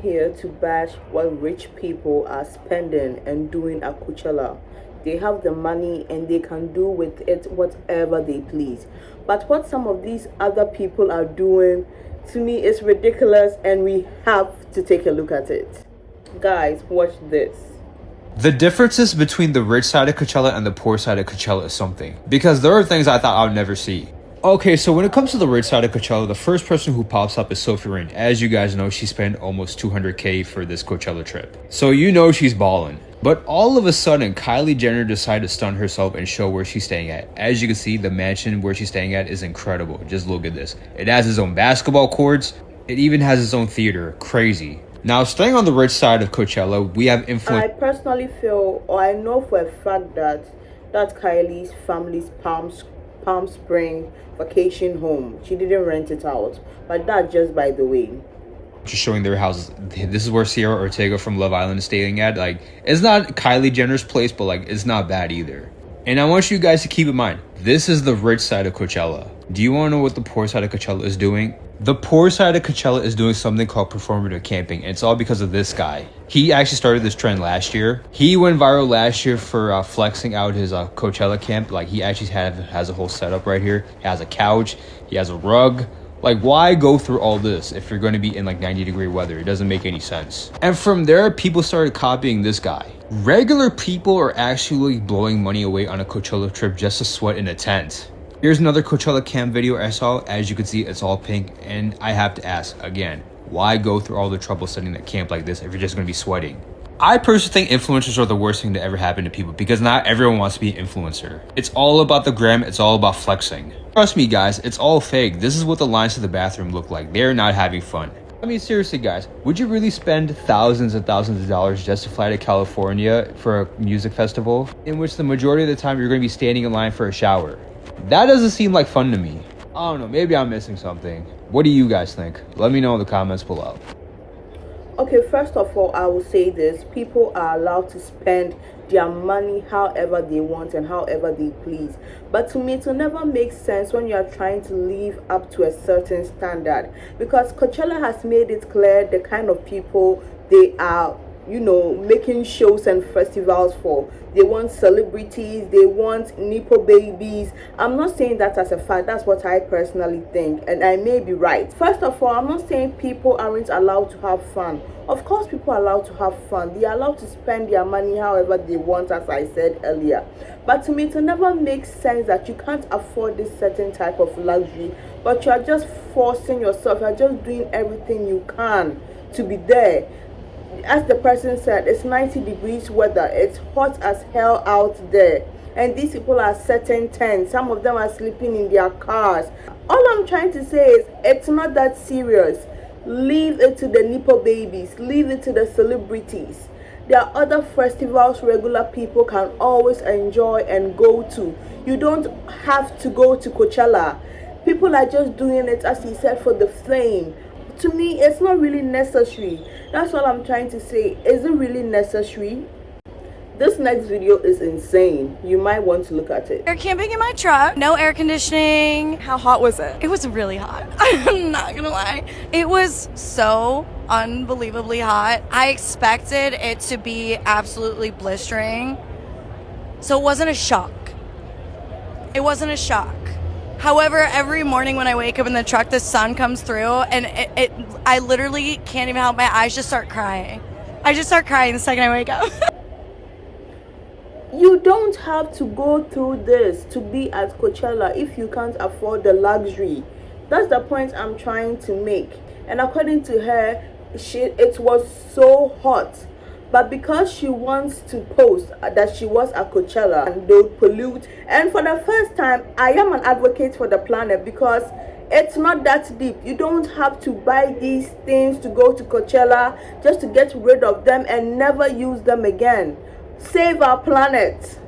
here to bash what rich people are spending and doing at Coachella. They have the money and they can do with it whatever they please. But what some of these other people are doing, to me, is ridiculous, and we have to take a look at it. Guys, watch this. The differences between the rich side of Coachella and the poor side of Coachella is something. Because there are things I thought I would never see. Okay, so when it comes to the rich side of Coachella, the first person who pops up is Sophie Rain. As you guys know, she spent almost $200K for this Coachella trip. So you know she's ballin'. But all of a sudden, Kylie Jenner decided to stunt herself and show where she's staying at. As you can see, the mansion where she's staying at is incredible. Just look at this. It has its own basketball courts. It even has its own theater. Crazy. Now, staying on the rich side of Coachella, we have influence. I personally feel, or I know for a fact that Kylie's family's Palm Spring vacation home. She didn't rent it out, but that just by the way. Just showing their houses. This is where Sierra Ortega from Love Island is staying at. Like, it's not Kylie Jenner's place, but like, it's not bad either. And I want you guys to keep in mind, this is the rich side of Coachella. Do you want to know what the poor side of Coachella is doing? The poor side of Coachella is doing something called performative camping, and it's all because of this guy. He actually started this trend last year. He went viral last year for flexing out his Coachella camp. Like, he actually has a whole setup right here. He has a couch. He has a rug. Like, why go through all this if you're going to be in like 90-degree weather? It doesn't make any sense. And from there, people started copying this guy. Regular people are actually blowing money away on a Coachella trip just to sweat in a tent. Here's another Coachella camp video I saw. As you can see, it's all pink. And I have to ask again, why go through all the trouble setting that camp like this if you're just going to be sweating? I personally think influencers are the worst thing to ever happen to people because not everyone wants to be an influencer. It's all about the gram. It's all about flexing. Trust me, guys, it's all fake. This is what the lines to the bathroom look like. They're not having fun. I mean, seriously, guys, would you really spend thousands and thousands of dollars just to fly to California for a music festival in which the majority of the time you're going to be standing in line for a shower? That doesn't seem like fun to me. I don't know, maybe I'm missing something. What do you guys think? Let me know in the comments below. Okay, first of all, I will say this. People are allowed to spend their money however they want and however they please. But to me, it will never make sense when you are trying to live up to a certain standard. Because Coachella has made it clear the kind of people they are, making shows and festivals for. They want celebrities, they want nipple babies. I'm not saying that as a fact, that's what I personally think, and I may be right. First of all, I'm not saying people aren't allowed to have fun. Of course, people are allowed to have fun. They are allowed to spend their money however they want, as I said earlier. But to me, it never makes sense that you can't afford this certain type of luxury, but you are just forcing yourself, you're just doing everything you can to be there. As the person said, it's 90 degrees weather. It's hot as hell out there. And these people are setting tents. Some of them are sleeping in their cars. All I'm trying to say is it's not that serious. Leave it to the nipple babies. Leave it to the celebrities. There are other festivals regular people can always enjoy and go to. You don't have to go to Coachella. People are just doing it, as he said, for the fame. To me, it's not really necessary. That's all I'm trying to say. Is it really necessary? This next video is insane. You might want to look at it. We're camping in my truck. No air conditioning. How hot was it? It was really hot. I'm not gonna lie. It was so unbelievably hot. I expected it to be absolutely blistering. So it wasn't a shock. It wasn't a shock. However, every morning when I wake up in the truck, the sun comes through and I literally can't even help my eyes just start crying. I just start crying the second I wake up. You don't have to go through this to be at Coachella if you can't afford the luxury. That's the point I'm trying to make. And according to her, it was so hot. But because she wants to post that she was at Coachella and they'll pollute. And for the first time, I am an advocate for the planet because it's not that deep. You don't have to buy these things to go to Coachella just to get rid of them and never use them again. Save our planet.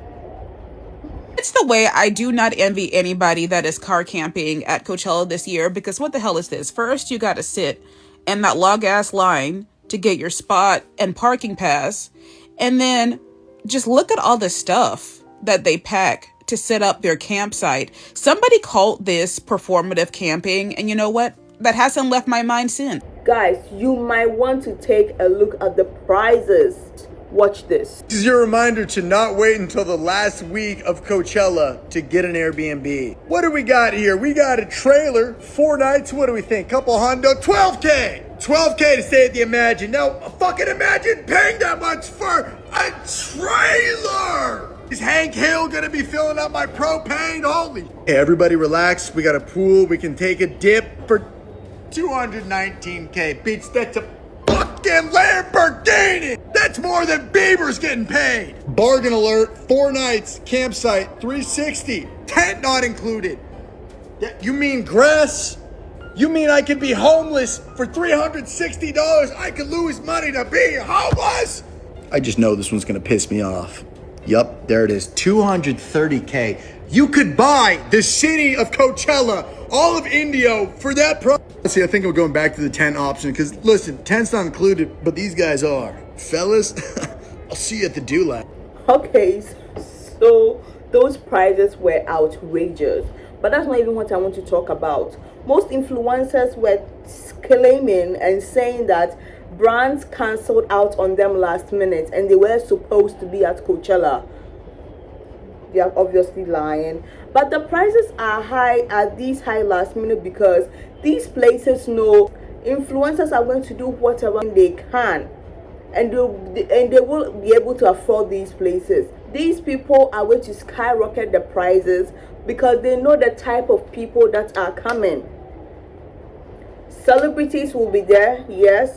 It's the way I do not envy anybody that is car camping at Coachella this year, because what the hell is this? First, you got to sit in that long-ass line to get your spot and parking pass. And then just look at all the stuff that they pack to set up their campsite. Somebody called this performative camping, and you know what? That hasn't left my mind since. Guys, you might want to take a look at the prices. Watch this. This is your reminder to not wait until the last week of Coachella to get an Airbnb. What do we got here? We got a trailer, 4 nights. What do we think? Couple hundo, 12K. 12K to stay at the Imagine. Now, fucking imagine paying that much for a trailer. Is Hank Hill gonna be filling up my propane? Holy. Hey, everybody relax. We got a pool. We can take a dip for 219K. Bitch, that's a fucking Lamborghini. That's more than Bieber's getting paid. Bargain alert, 4 nights, campsite, 360, tent not included. You mean grass? You mean I could be homeless for $360? I could lose money to be homeless? I just know this one's gonna piss me off. Yup, there it is, 230K. You could buy the city of Coachella, all of Indio, for that price. See, I think I'm going back to the tent option because, listen, tent's not included, but these guys are. Fellas, I'll see you at the Doula. Okay, so those prices were outrageous, but that's not even what I want to talk about. Most influencers were claiming and saying that brands cancelled out on them last minute and they were supposed to be at Coachella. They are obviously lying, but the prices are high at these high last minute because these places know influencers are going to do whatever they can, and they will be able to afford these places. These people are going to skyrocket the prices because they know the type of people that are coming. Celebrities will be there, yes,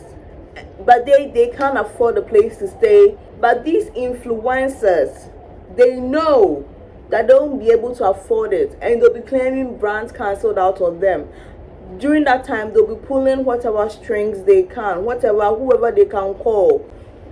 but they can't afford a place to stay. But these influencers, they know that they won't be able to afford it, and they'll be claiming brands cancelled out on them. During that time, they'll be pulling whatever strings they can, whoever they can call.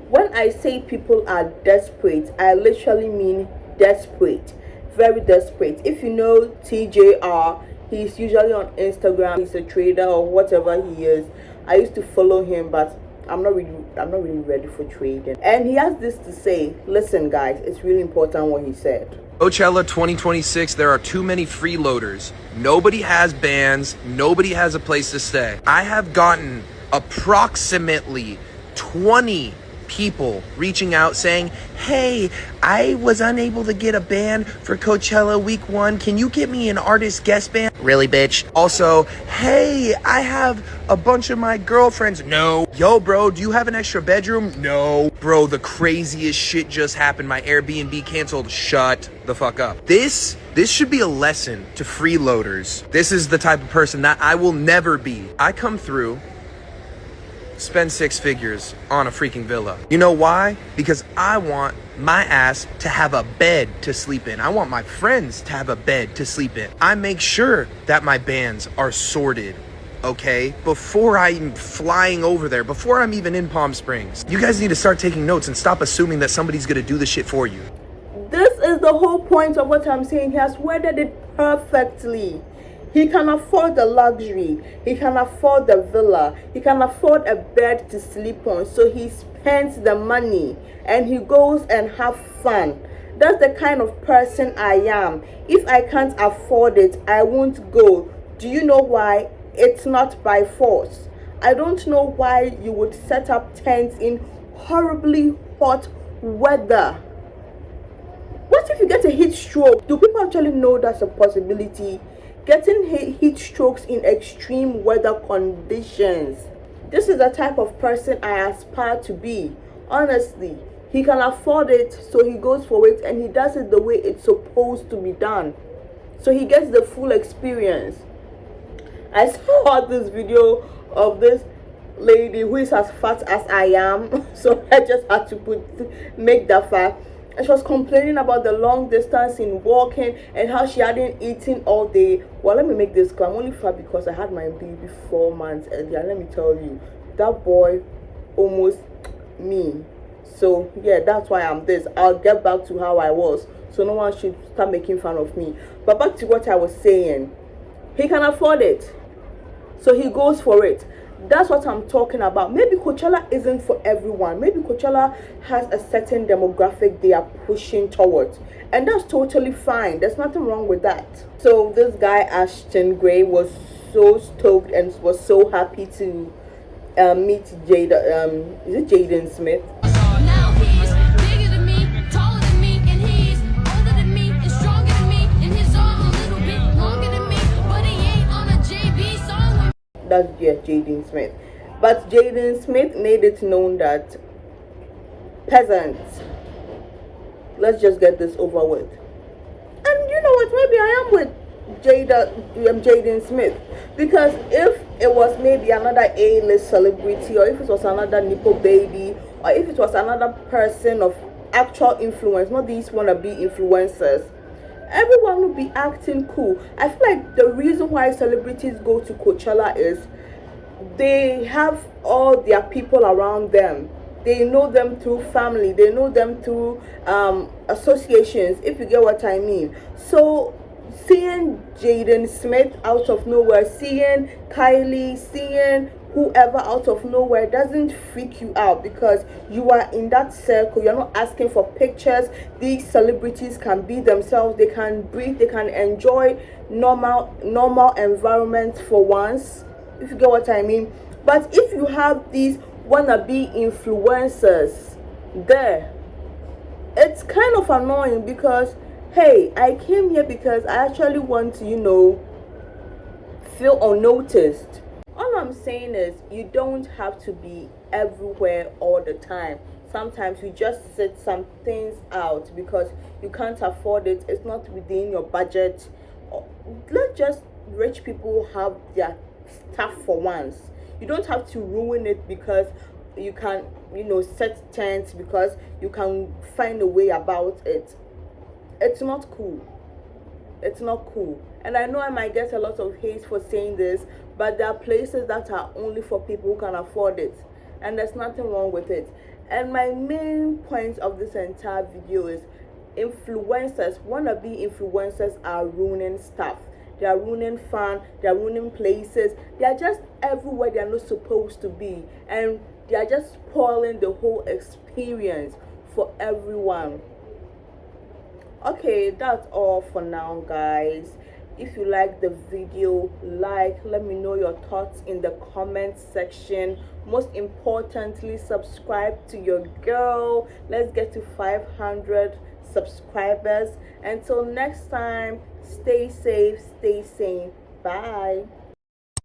When I say people are desperate, I literally mean desperate, very desperate. If you know TJR, he's usually on Instagram. He's a trader or whatever he is. I used to follow him, but I'm not really ready for trading. And he has this to say. Listen, guys, it's really important what he said. Coachella 2026, there are too many freeloaders. Nobody has bands. Nobody has a place to stay. I have gotten approximately 20 people reaching out saying, hey, I was unable to get a band for Coachella week 1. Can you get me an artist guest band? Really, bitch? Also, hey, I have a bunch of my girlfriends. No. Yo, bro, do you have an extra bedroom? No. Bro, the craziest shit just happened. My Airbnb canceled. Shut the fuck up. This should be a lesson to freeloaders. This is the type of person that I will never be. I come through, spend 6 figures on a freaking villa. You know why? Because I want my ass to have a bed to sleep in. I want my friends to have a bed to sleep in. I make sure that my bands are sorted, okay? Before I'm flying over there, before I'm even in Palm Springs. You guys need to start taking notes and stop assuming that somebody's gonna do the shit for you. This is the whole point of what I'm saying. He has worded it perfectly. He can afford the luxury. He can afford the villa. He can afford a bed to sleep on. So he spends the money and he goes and have fun. That's the kind of person I am. If I can't afford it, I won't go. Do you know why? It's not by force. I don't know why you would set up tents in horribly hot weather. What if you get a heat stroke? Do people actually know that's a possibility? Getting heat strokes in extreme weather conditions. This is the type of person I aspire to be. Honestly, he can afford it, so he goes for it and he does it the way it's supposed to be done. So he gets the full experience. I saw this video of this lady who is as fat as I am, so I just had to make that fact. And she was complaining about the long distance in walking and how she hadn't eaten all day. Well, let me make this clear. I'm only fat because I had my baby 4 months earlier. Let me tell you, that boy almost me. So yeah, that's why I'm this. I'll get back to how I was, so no one should start making fun of me. But back to what I was saying. He can afford it, so he goes for it. That's what I'm talking about. Maybe Coachella isn't for everyone. Maybe Coachella has a certain demographic they are pushing towards, and that's totally fine. There's nothing wrong with that. So this guy Ashton Gray was so stoked and was so happy to meet Jada. Is it Jaden Smith? Now he's bigger than me, taller than me, and he's older than me, and stronger than me, and his arm a little bit longer than me, but he ain't on a JB song. That's Jaden Smith. But Jaden Smith made it known that peasants, let's just get this over with. And you know what? Maybe I am with Jaden Smith, because if it was maybe another A-list celebrity, or if it was another Nipple baby, or if it was another person of actual influence, not these wannabe influencers, everyone would be acting cool. I feel like the reason why celebrities go to Coachella is they have all their people around them. They know them through family, they know them through associations, if you get what I mean. So seeing Jaden Smith out of nowhere, seeing Kylie, seeing whoever out of nowhere doesn't freak you out, because you are in that circle. You're not asking for pictures. These celebrities can be themselves, they can breathe, they can enjoy normal environments for once, if you get what I mean. But if you have these wannabe influencers there, it's kind of annoying, because hey, I came here because I actually want to, feel unnoticed. All I'm saying is, you don't have to be everywhere all the time. Sometimes you just sit some things out because you can't afford it, it's not within your budget. Let just rich people have their stuff for once. You don't have to ruin it because you can, set tents, because you can find a way about it. It's not cool. It's not cool. And I know I might get a lot of hate for saying this, but there are places that are only for people who can afford it, and there's nothing wrong with it. And my main point of this entire video is, influencers, wannabe influencers, are ruining stuff. They are ruining fun, they are ruining places, they are just everywhere they are not supposed to be, and they are just spoiling the whole experience for everyone. Okay, that's all for now, guys. If you like the video, let me know your thoughts in the comment section. Most importantly, subscribe to your girl. Let's get to 500 subscribers. Until next time, stay safe, stay sane. Bye.